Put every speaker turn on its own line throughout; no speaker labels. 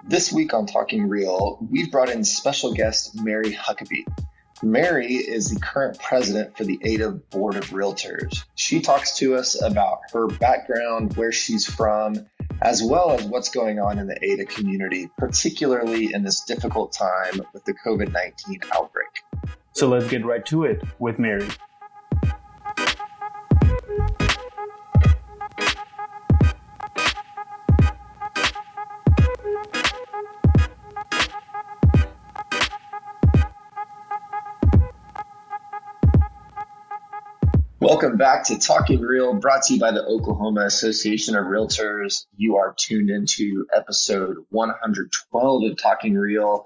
This week on Talking Real, we've brought in special guest Mary Huckeby. Mary is the current president for the Ada Board of Realtors. She talks to us about her background, where she's from, as well as what's going on in the Ada community, particularly in this difficult time with the COVID-19 outbreak.
So let's get right to it with Mary.
Welcome back to Talking Real, brought to you by the Oklahoma Association of Realtors. You are tuned into episode 112 of Talking Real.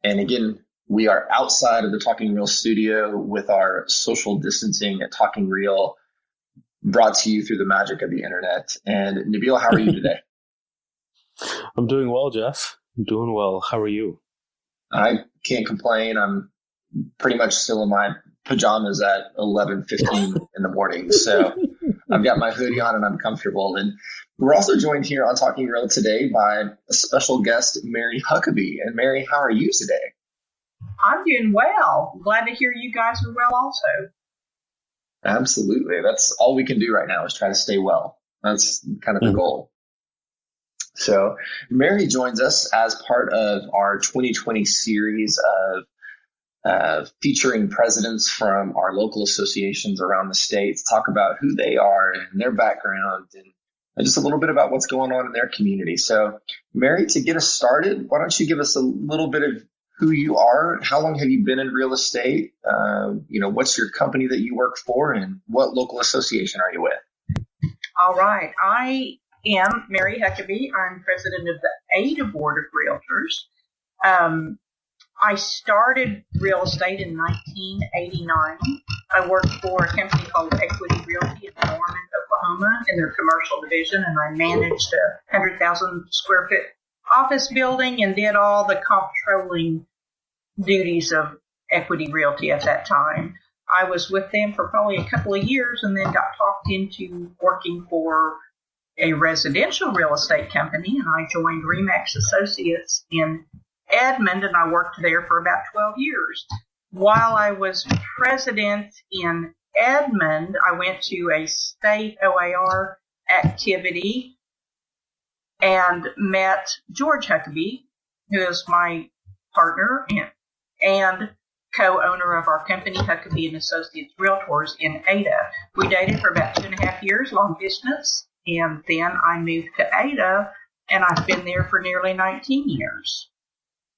And again, we are outside of the Talking Real studio with our social distancing at Talking Real, brought to you through the magic of the internet. And Nabil, how are you today?
I'm doing well, Jeff. I'm doing well. How are you?
I can't complain. I'm pretty much still in my pajamas at 11:15 in the morning. So I've got my hoodie on and I'm comfortable. And we're also joined here on Talking Real today by a special guest, Mary Huckeby. And Mary, how are you today?
I'm doing well. Glad to hear you guys are well also.
Absolutely. That's all we can do right now is try to stay well. That's kind of the goal. So Mary joins us as part of our 2020 series of featuring presidents from our local associations around the state to talk about who they are and their background and just a little bit about what's going on in their community. So, Mary, to get us started, why don't you give us a little bit of who you are? How long have you been in real estate? What's your company that you work for, and what local association are you with?
All right. I am Mary Huckeby. I'm president of the Ada Board of Realtors. I started real estate in 1989. I worked for a company called Equity Realty in Norman, Oklahoma, in their commercial division, and I managed a 100,000 square foot office building and did all the controlling duties of Equity Realty at that time. I was with them for probably a couple of years and then got talked into working for a residential real estate company, and I joined Remax Associates in Edmond, and I worked there for about 12 years. While I was president in Edmond, I went to a state OAR activity and met George Huckeby, who is my partner and co-owner of our company, Huckeby and Associates Realtors in Ada. We dated for about 2.5 years, long distance, and then I moved to Ada, and I've been there for nearly 19 years.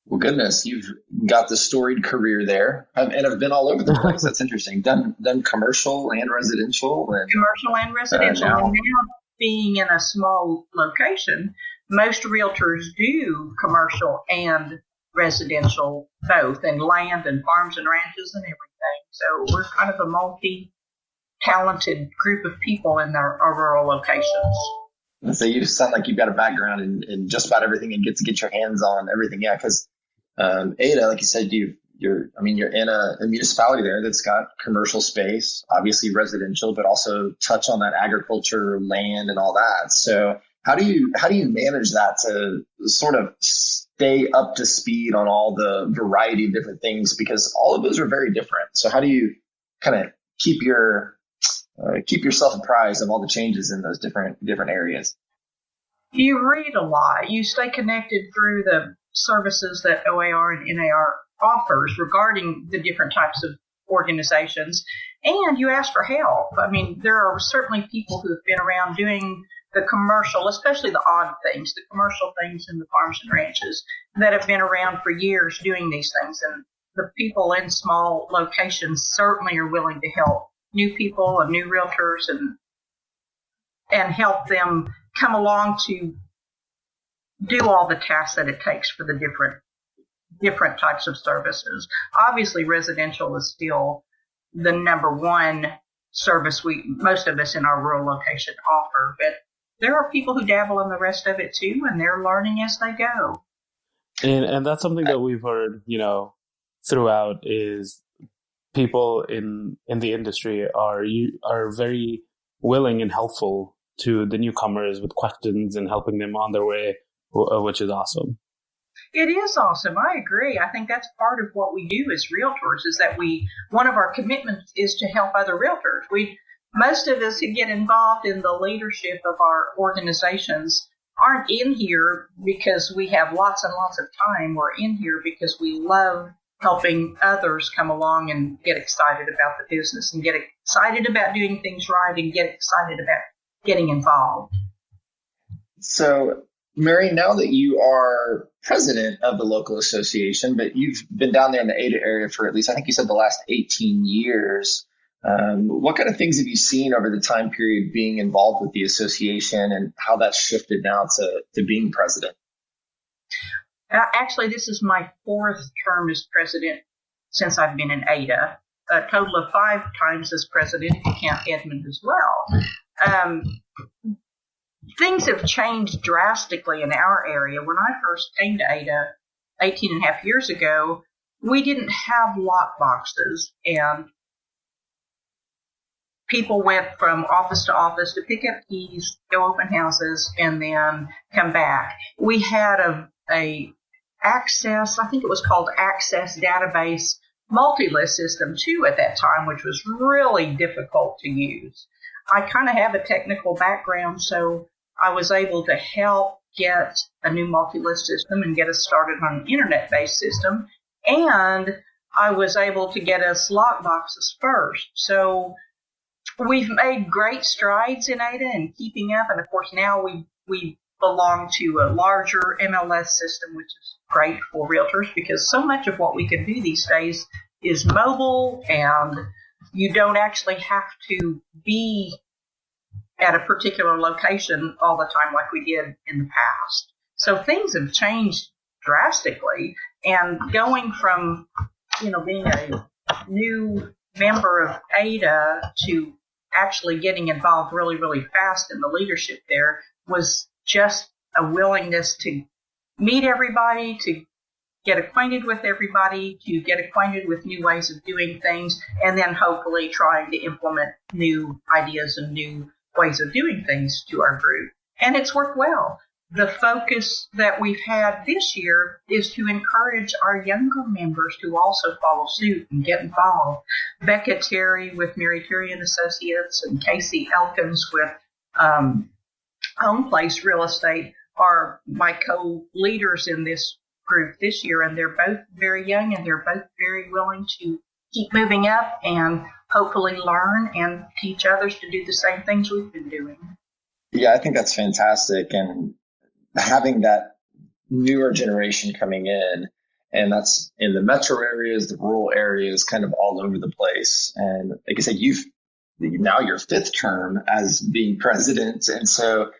Well, goodness, you've got the storied career there, and have been all over the place. That's interesting. Done commercial and residential.
Commercial and residential. And now, being in a small location, most realtors do commercial and residential both, and land and farms and ranches and everything. So we're kind of a multi-talented group of people in our rural locations.
So you sound like you've got a background in just about everything and get to get your hands on everything. Yeah, because Ada, like you said, you're in a municipality there that's got commercial space, obviously residential, but also touch on that agriculture, land, and all that. So how do you manage that to sort of stay up to speed on all the variety of different things? Because all of those are very different. So how do you kind of keep yourself apprised of all the changes in those different areas?
You read a lot. You stay connected through the services that OAR and NAR offers regarding the different types of organizations, and you ask for help. I mean, there are certainly people who have been around doing the commercial, especially the odd things, the commercial things in the farms and ranches, that have been around for years doing these things. And the people in small locations certainly are willing to help new people and new realtors and help them come along to do all the tasks that it takes for the different types of services. Obviously, residential is still the number one service most of us in our rural location offer, but there are people who dabble in the rest of it too, and they're learning as they go.
And that's something that we've heard, throughout, is people in the industry are very willing and helpful to the newcomers with questions and helping them on their way, which is awesome.
It is awesome. I agree. I think that's part of what we do as realtors is that one of our commitments is to help other realtors. Most of us who get involved in the leadership of our organizations aren't in here because we have lots and lots of time. We're in here because we love helping others come along and get excited about the business and get excited about doing things right and get excited about getting involved.
So, Mary, now that you are president of the local association, but you've been down there in the Ada area for at least, I think you said the last 18 years, what kind of things have you seen over the time period being involved with the association and how that's shifted now to being president?
Actually, this is my fourth term as president since I've been in Ada, a total of 5 times as president if you count Edmond as well. Things have changed drastically in our area. When I first came to Ada 18 and a half years ago, we didn't have lock boxes, and people went from office to office to pick up keys, go open houses, and then come back. We had a Access, I think it was called Access Database multi-list system too at that time, which was really difficult to use. I kind of have a technical background, so I was able to help get a new multi-list system and get us started on an internet-based system. And I was able to get us lock boxes first. So we've made great strides in Ada and keeping up. And of course, now we belong to a larger MLS system, which is great for realtors because so much of what we can do these days is mobile and you don't actually have to be at a particular location all the time like we did in the past. So things have changed drastically, and going from, being a new member of Ada to actually getting involved really, really fast in the leadership there was just a willingness to meet everybody, to get acquainted with everybody, to get acquainted with new ways of doing things, and then hopefully trying to implement new ideas and new ways of doing things to our group. And it's worked well. The focus that we've had this year is to encourage our younger members to also follow suit and get involved. Becca Terry with Mary Terry and Associates and Casey Elkins with Home Place Real Estate are my co-leaders in this group this year, and they're both very young and they're both very willing to keep moving up and hopefully learn and teach others to do the same things we've been doing.
Yeah, I think that's fantastic. And having that newer generation coming in, and that's in the metro areas, the rural areas, kind of all over the place. And like I said, you've now your 5th term as being president. And so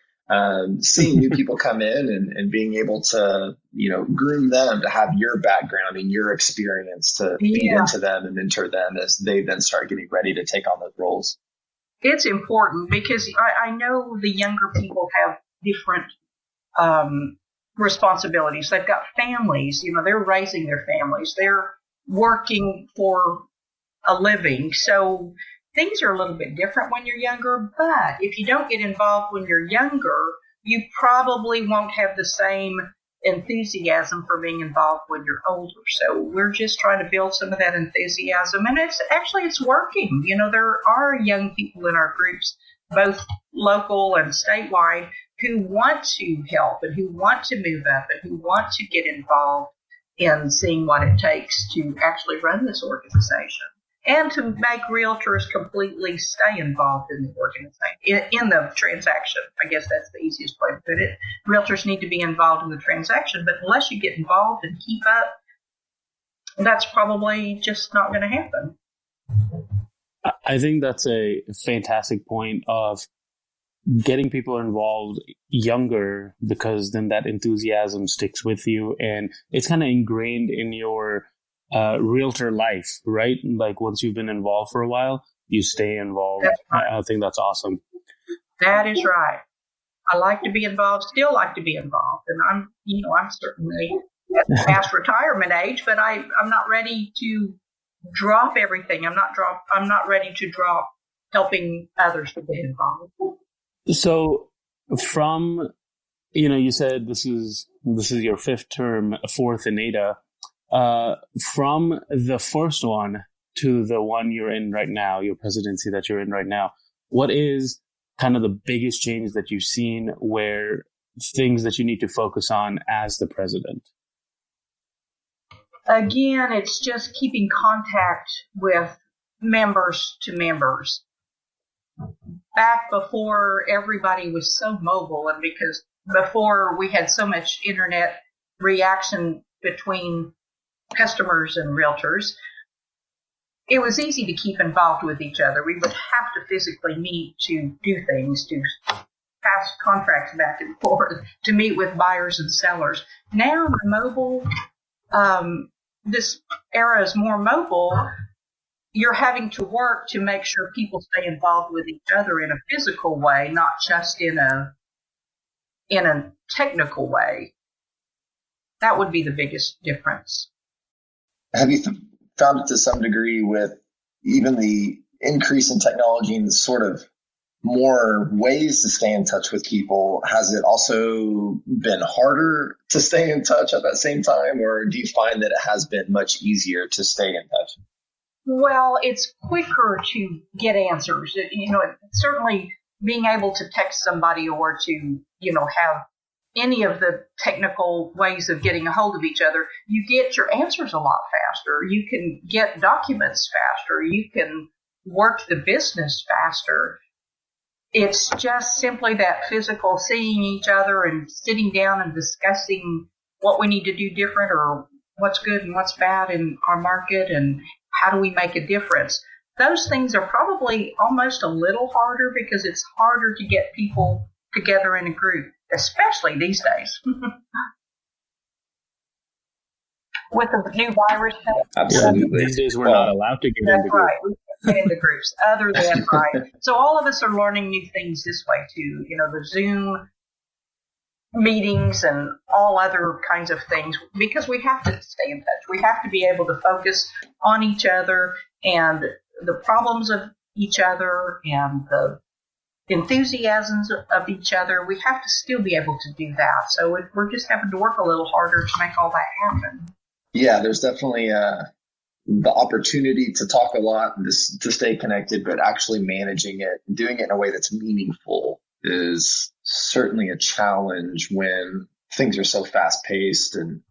seeing new people come in and being able to, groom them to have your background and your experience to feed into them and mentor them as they then start getting ready to take on those roles.
It's important because I know the younger people have different responsibilities. They've got families, they're raising their families. They're working for a living. So things are a little bit different when you're younger, but if you don't get involved when you're younger, you probably won't have the same enthusiasm for being involved when you're older. So we're just trying to build some of that enthusiasm, and it's working. There are young people in our groups, both local and statewide, who want to help and who want to move up and who want to get involved in seeing what it takes to actually run this organization and to make realtors completely stay involved in the organization, in the transaction. I guess that's the easiest way to put it. Realtors need to be involved in the transaction, but unless you get involved and keep up, that's probably just not going to happen.
I think that's a fantastic point of getting people involved younger, because then that enthusiasm sticks with you and it's kind of ingrained in your realtor life, right? Like once you've been involved for a while, you stay involved. Right. I think that's awesome.
That is right. I like to be involved, still like to be involved. And I'm certainly past retirement age, but I'm not ready to drop everything. I'm not ready to drop helping others to get involved.
So from you said this is your fifth term, fourth in Ada. From the first one to the one you're in right now, your presidency that you're in right now, what is kind of the biggest change that you've seen, where things that you need to focus on as the president?
Again, it's just keeping contact with members to members. Back before everybody was so mobile, and because before we had so much internet reaction between customers and realtors, it was easy to keep involved with each other. We would have to physically meet to do things, to pass contracts back and forth, to meet with buyers and sellers. Now the mobile, this era is more mobile. You're having to work to make sure people stay involved with each other in a physical way, not just in a technical way. That would be the biggest difference.
Have you found it to some degree with even the increase in technology and sort of more ways to stay in touch with people? Has it also been harder to stay in touch at that same time, or do you find that it has been much easier to stay in touch?
Well, it's quicker to get answers. Certainly being able to text somebody or to, have any of the technical ways of getting a hold of each other, you get your answers a lot faster. You can get documents faster. You can work the business faster. It's just simply that physical seeing each other and sitting down and discussing what we need to do different, or what's good and what's bad in our market, and how do we make a difference. Those things are probably almost a little harder because it's harder to get people together in a group, especially these days. With the new virus.
Absolutely.
These days we're not allowed to get into groups.
Right. We can't get into groups other than right. So all of us are learning new things this way too. The Zoom meetings and all other kinds of things, because we have to stay in touch. We have to be able to focus on each other and the problems of each other and the enthusiasms of each other. We have to still be able to do that. So we're just having to work a little harder to make all that happen.
Yeah, there's definitely the opportunity to talk a lot and to stay connected, but actually managing it, doing it in a way that's meaningful is certainly a challenge when things are so fast paced. And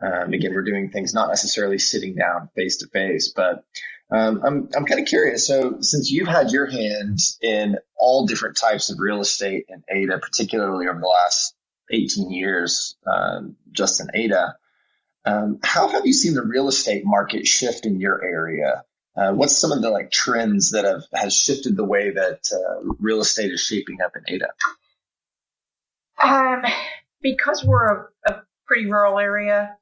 again, we're doing things not necessarily sitting down face to face, but I'm kind of curious. So since you've had your hands in all different types of real estate in Ada, particularly over the last 18 years, just in Ada, how have you seen the real estate market shift in your area? What's some of the trends that has shifted the way that real estate is shaping up in Ada?
Because we're a pretty rural area,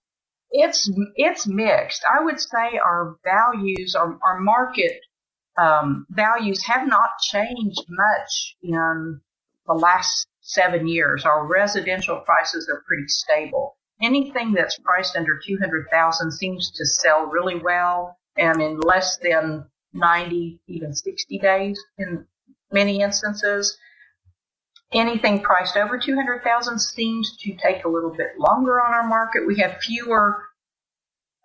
it's mixed. I would say our values, our market values have not changed much in the last 7 years. Our residential prices are pretty stable. Anything that's priced under $200,000 seems to sell really well, and in less than 90, even 60 days in many instances. Anything priced over $200,000 seems to take a little bit longer on our market. We have fewer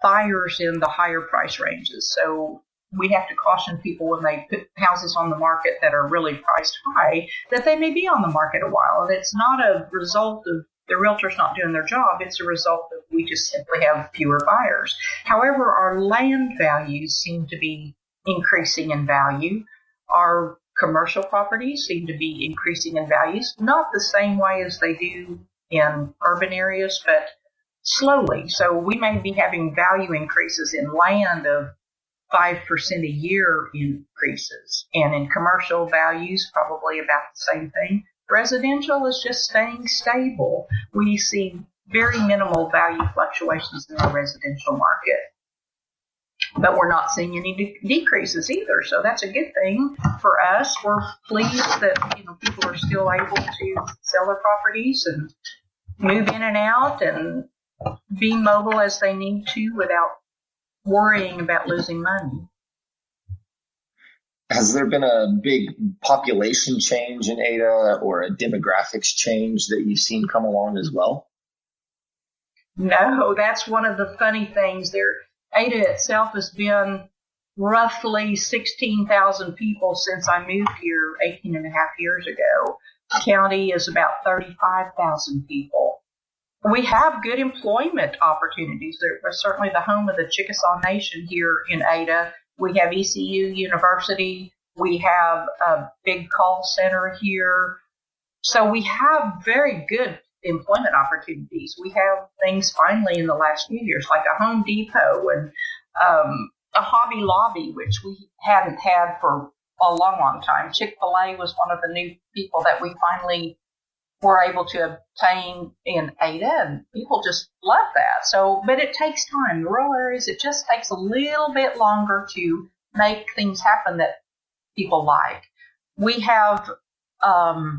buyers in the higher price ranges, so we have to caution people when they put houses on the market that are really priced high that they may be on the market a while. And it's not a result of the realtors not doing their job. It's a result of we just simply have fewer buyers. However, our land values seem to be increasing in value. Our commercial properties seem to be increasing in values, not the same way as they do in urban areas, but slowly. So we may be having value increases in land of 5% a year increases, and in commercial values, probably about the same thing. Residential is just staying stable. We see very minimal value fluctuations in the residential market, but we're not seeing any decreases either. So that's a good thing for us. We're pleased that people are still able to sell their properties and move in and out and be mobile as they need to without worrying about losing money.
Has there been a big population change in Ada or a demographics change that you've seen come along as well?
No, that's one of the funny things there. Ada itself has been roughly 16,000 people since I moved here 18 and a half years ago. The county is about 35,000 people. We have good employment opportunities. We're certainly the home of the Chickasaw Nation here in Ada. We have ECU University. We have a big call center here. So we have very good employment opportunities. We have things finally in the last few years, like a Home Depot and a Hobby Lobby, which we hadn't had for a long, long time. Chick-fil-A was one of the new people that we finally were able to obtain in Ada, and people just love that. So, but it takes time. The rural areas, it just takes a little bit longer to make things happen that people like. We have, I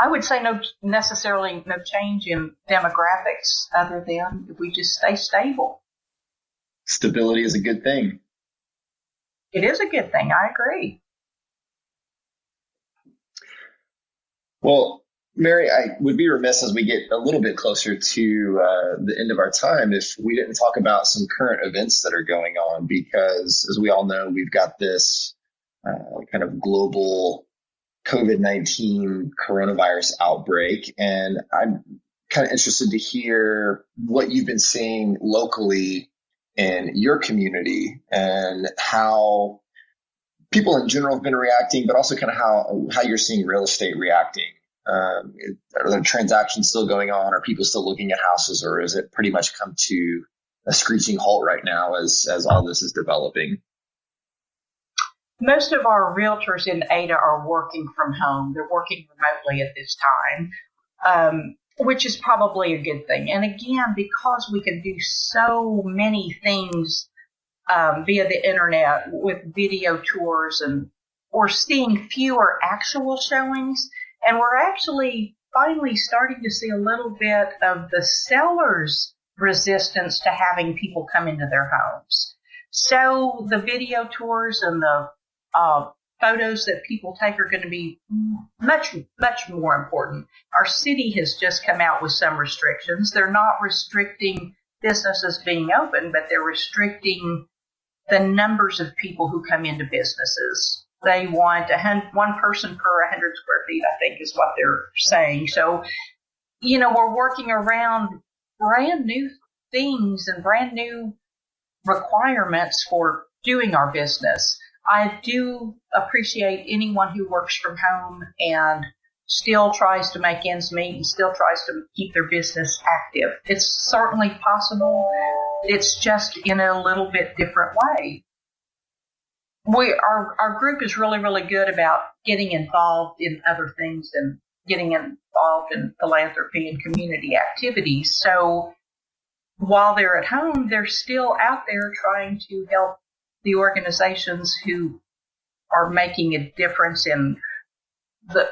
would say no change in demographics other than if we just stay stable.
Stability is a good thing.
It is a good thing. I agree.
Well, Mary, I would be remiss as we get a little bit closer to the end of our time if we didn't talk about some current events that are going on, because as we all know, we've got this kind of global COVID-19 coronavirus outbreak. And I'm kind of interested to hear what you've been seeing locally in your community and how people in general have been reacting, but also kind of how you're seeing real estate reacting. Are there transactions still going on? Are people still looking at houses, or is it pretty much come to a screeching halt right now as all this is developing?
Most of our realtors in Ada are working from home. They're working remotely at this time, which is probably a good thing. And again, because we can do so many things via the internet with video tours, and we're seeing fewer actual showings. And we're actually finally starting to see a little bit of the sellers' resistance to having people come into their homes. So the video tours and the photos that people take are going to be much, much more important. Our city has just come out with some restrictions. They're not restricting businesses being open, but they're restricting the numbers of people who come into businesses. They want one person per 100 square feet, I think is what they're saying. So, we're working around brand new things and brand new requirements for doing our business. I do appreciate anyone who works from home and still tries to make ends meet and still tries to keep their business active. It's certainly possible. It's just in a little bit different way. Our group is really, really good about getting involved in other things and getting involved in philanthropy and community activities. So while they're at home, they're still out there trying to help the organizations who are making a difference in the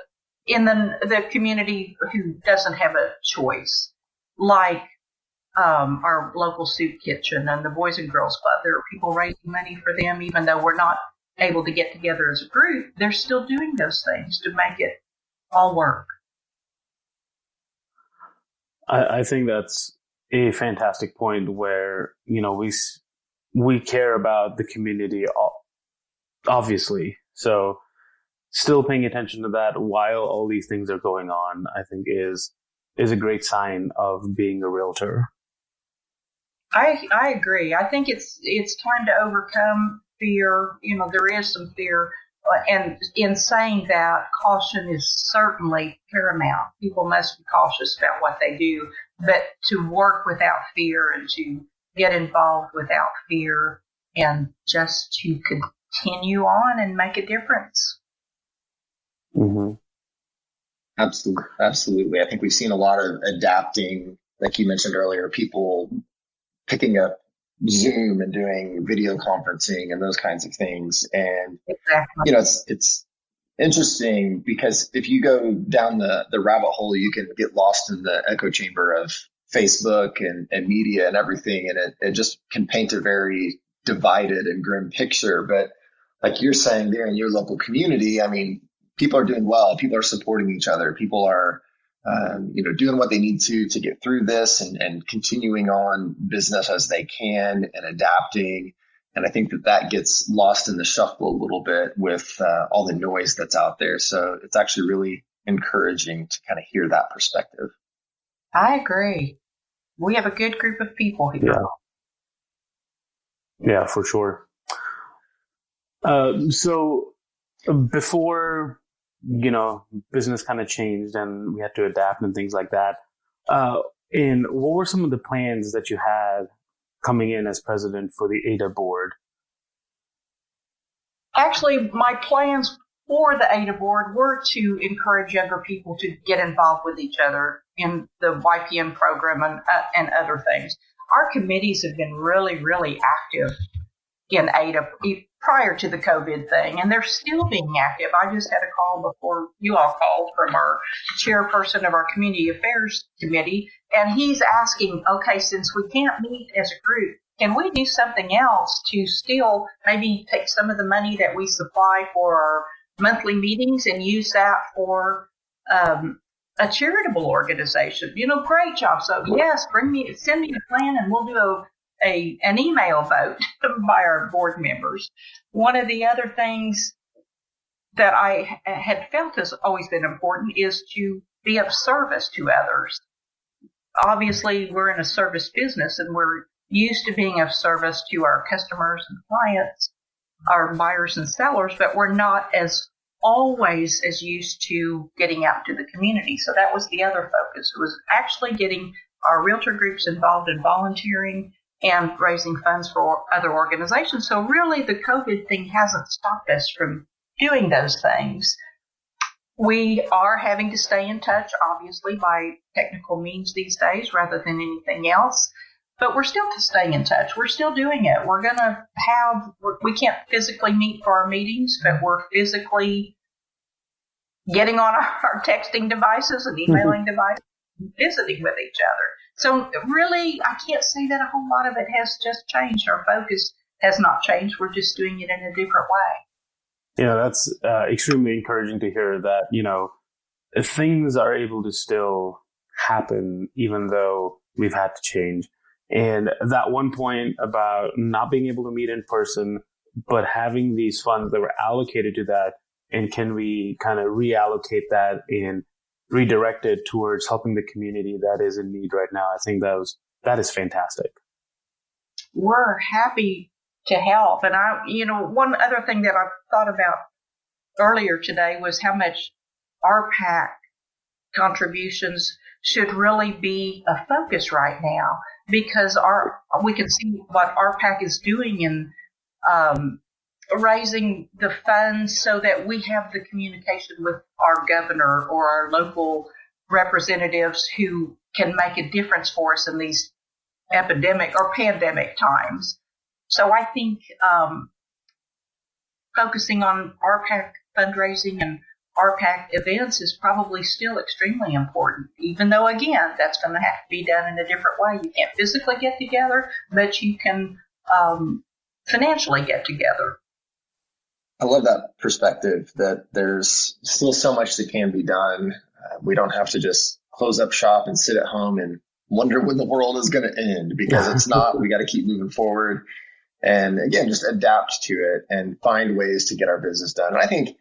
community who doesn't have a choice, like our local soup kitchen and the Boys and Girls Club. There are people raising money for them, even though we're not able to get together as a group. They're still doing those things to make it all work.
I think that's a fantastic point where, we care about the community, obviously. So still paying attention to that while all these things are going on, I think is a great sign of being a realtor.
I agree. I think it's time to overcome fear. There is some fear. And in saying that, caution is certainly paramount. People must be cautious about what they do, but to work without fear and to get involved without fear and just to continue on and make a difference.
Mm-hmm.
Absolutely. I think we've seen a lot of adapting, like you mentioned earlier, people picking up Zoom and doing video conferencing and those kinds of things. And,
exactly.
It's interesting because if you go down the rabbit hole, you can get lost in the echo chamber of Facebook and media and everything. And it just can paint a very divided and grim picture. But like you're saying there in your local community, I mean, people are doing well. People are supporting each other. People are, doing what they need to get through this and continuing on business as they can and adapting. And I think that gets lost in the shuffle a little bit with all the noise that's out there. So it's actually really encouraging to kind of hear that perspective.
I agree. We have a good group of people here.
Yeah, for sure. So before, business kind of changed and we had to adapt and things like that. And what were some of the plans that you had coming in as president for the ADA board?
Actually, my plans for the ADA board were to encourage younger people to get involved with each other in the YPM program and other things. Our committees have been really, really active in ADA prior to the COVID thing, and they're still being active. I just had a call before you all called from our chairperson of our community affairs committee, and he's asking, okay, since we can't meet as a group, can we do something else to still maybe take some of the money that we supply for our monthly meetings and use that for a charitable organization? Great job. So yes, send me a plan, and we'll do an email vote by our board members. One of the other things that I had felt has always been important is to be of service to others. Obviously, we're in a service business, and we're used to being of service to our customers and clients, our buyers and sellers, but we're not always as used to getting out to the community. So that was the other focus. It was actually getting our realtor groups involved in volunteering and raising funds for other organizations. So really the COVID thing hasn't stopped us from doing those things. We are having to stay in touch, obviously, by technical means these days rather than anything else. But we're still staying in touch. We're still doing it. We can't physically meet for our meetings, but we're physically getting on our texting devices and emailing devices, and visiting with each other. So really, I can't say that a whole lot of it has just changed. Our focus has not changed. We're just doing it in a different way.
That's extremely encouraging to hear that, things are able to still happen even though we've had to change. And that one point about not being able to meet in person, but having these funds that were allocated to that, and can we kind of reallocate that and redirect it towards helping the community that is in need right now? I think that is fantastic.
We're happy to help. And one other thing that I thought about earlier today was how much RPAC contributions should really be a focus right now, because we can see what RPAC is doing in raising the funds so that we have the communication with our governor or our local representatives who can make a difference for us in these epidemic or pandemic times. So I think focusing on RPAC fundraising and RPAC events is probably still extremely important, even though, again, that's going to have to be done in a different way. You can't physically get together, but you can financially get together.
I love that perspective that there's still so much that can be done. We don't have to just close up shop and sit at home and wonder when the world is going to end, because it's not. We got to keep moving forward. And again, just adapt to it and find ways to get our business done. And I think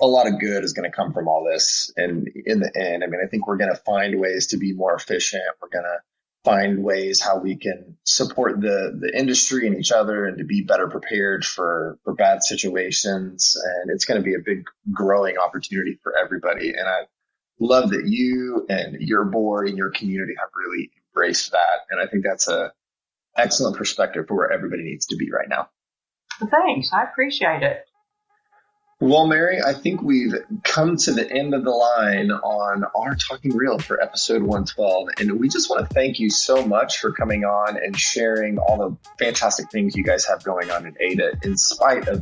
a lot of good is going to come from all this. And in the end, I think we're going to find ways to be more efficient. We're going to find ways how we can support the industry and each other, and to be better prepared for bad situations. And it's going to be a big growing opportunity for everybody. And I love that you and your board and your community have really embraced that. And I think that's a excellent perspective for where everybody needs to be right now.
Thanks. I appreciate it.
Well, Mary, I think we've come to the end of the line on our Talking Real for episode 112. And we just want to thank you so much for coming on and sharing all the fantastic things you guys have going on in Ada, in spite of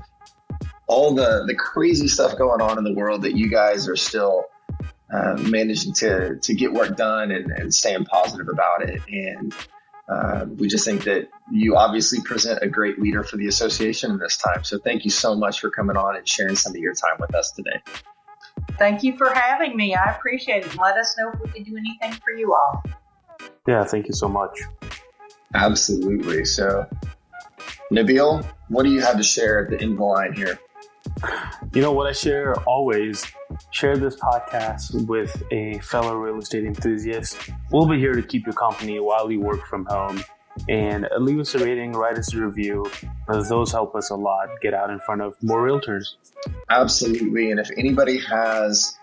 all the crazy stuff going on in the world, that you guys are still managing to get work done and staying positive about it. And We just think that you obviously present a great leader for the association in this time. So thank you so much for coming on and sharing some of your time with us today.
Thank you for having me. I appreciate it. Let us know if we can do anything for you all.
Yeah, thank you so much.
Absolutely. So, Nabil, what do you have to share at the end of the line here?
You know what I share always, share this podcast with a fellow real estate enthusiast. We'll be here to keep you company while you work from home. And leave us a rating, write us a review. Those help us a lot get out in front of more realtors.
Absolutely. And if anybody has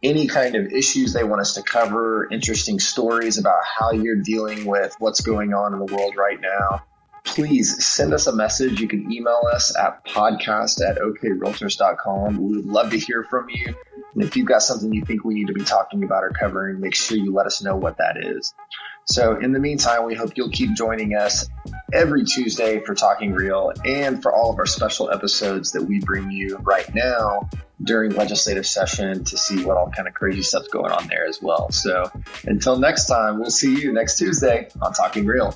any kind of issues they want us to cover, interesting stories about how you're dealing with what's going on in the world right now, please send us a message. You can email us at podcast@okrealtors.com. We would love to hear from you. And if you've got something you think we need to be talking about or covering, make sure you let us know what that is. So in the meantime, we hope you'll keep joining us every Tuesday for Talking Real and for all of our special episodes that we bring you right now during legislative session to see what all kind of crazy stuff's going on there as well. So until next time, we'll see you next Tuesday on Talking Real.